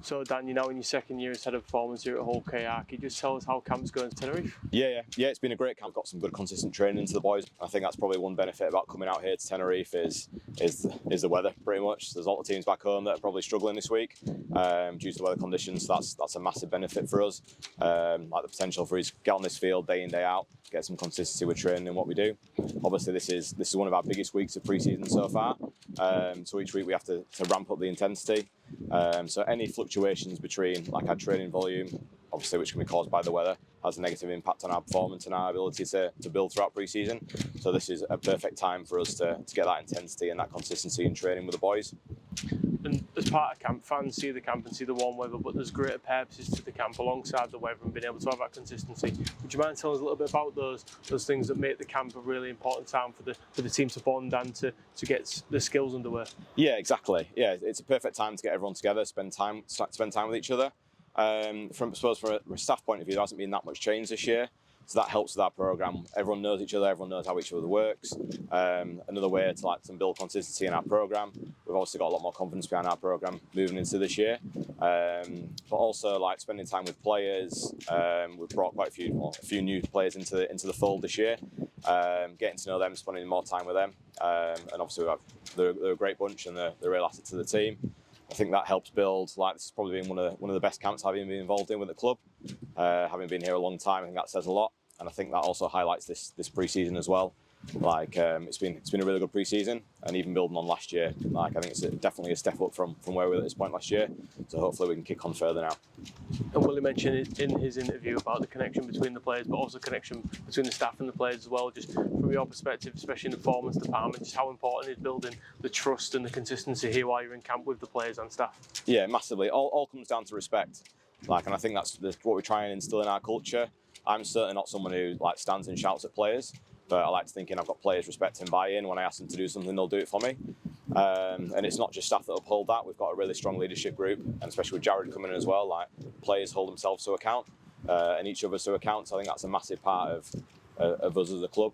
So Dan, you're now in your second year as head of performance here at Hull KR. Can you just tell us how camp's going to Tenerife? Yeah, it's been a great camp. Got some good consistent training to the boys. I think that's probably one benefit about coming out here to Tenerife is the weather, pretty much. There's a lot of teams back home that are probably struggling this week due to the weather conditions. That's a massive benefit for us. Like the potential for us to get on this field day in, day out, get some consistency with training and what we do. Obviously, this is one of our biggest weeks of pre-season so far. So each week we have to ramp up the intensity. So any fluctuations between like our training volume, obviously which can be caused by the weather, has a negative impact on our performance and our ability to build throughout pre-season. So this is a perfect time for us to get that intensity and that consistency in training with the boys. And as part of camp, fans see the camp and see the warm weather, but there's greater purposes to the camp alongside the weather and being able to have that consistency. Would you mind telling us a little bit about those things that make the camp a really important time for the team to bond and to get the skills underway? Yeah, exactly. Yeah, it's a perfect time to get everyone together, spend time with each other. From a staff point of view, there hasn't been that much change this year, so that helps with our programme. Everyone knows each other, everyone knows how each other works. Another way to build consistency in our programme. We've obviously got a lot more confidence behind our programme moving into this year, but also spending time with players. We've brought quite a few new players into the fold this year. Getting to know them, spending more time with them, and obviously they're a great bunch and they're a real asset to the team. I think that helps build. This has probably been one of the best camps I've been involved in with the club. Having been here a long time, I think that says a lot, and I think that also highlights this pre-season as well. It's been a really good pre-season, and even building on last year, I think it's definitely a step up from where we were at this point last year. So hopefully we can kick on further now. And Willie mentioned in his interview about the connection between the players, but also connection between the staff and the players as well. Just from your perspective, especially in the performance department, just how important is building the trust and the consistency here while you're in camp with the players and staff? Yeah, massively. All comes down to respect. And I think that's what we try and instill in our culture. I'm certainly not someone who stands and shouts at players, but I like to think I've got players respect and buy-in. When I ask them to do something, they'll do it for me. And it's not just staff that uphold that. We've got a really strong leadership group, and especially with Jared coming in as well, players hold themselves to account and each other to account. So I think that's a massive part of us as a club.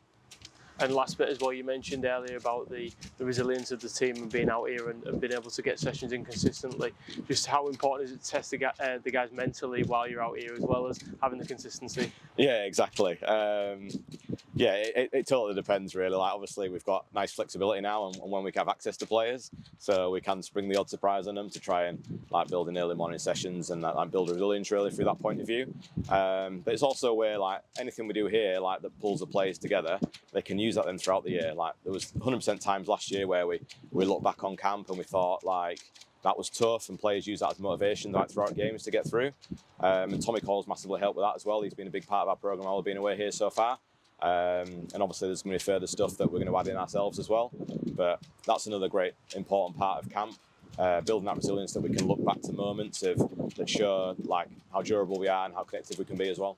And last bit as well, you mentioned earlier about the resilience of the team and being out here and being able to get sessions in consistently. Just how important is it to test the guys mentally while you're out here as well as having the consistency? Yeah, exactly. It totally depends really. Obviously we've got nice flexibility now and when we have access to players, so we can spring the odd surprise on them to try and build in early morning sessions and build resilience really through that point of view. But it's also where anything we do here that pulls the players together, they can use that then throughout the year. There was 100% times last year where we looked back on camp and we thought that was tough, and players use that as motivation throughout games to get through. And Tommy Cole's massively helped with that as well. He's been a big part of our programme while we've been away here so far. And obviously there's going to be further stuff that we're going to add in ourselves as well. But that's another great important part of camp, building that resilience that we can look back to moments that show how durable we are and how connected we can be as well.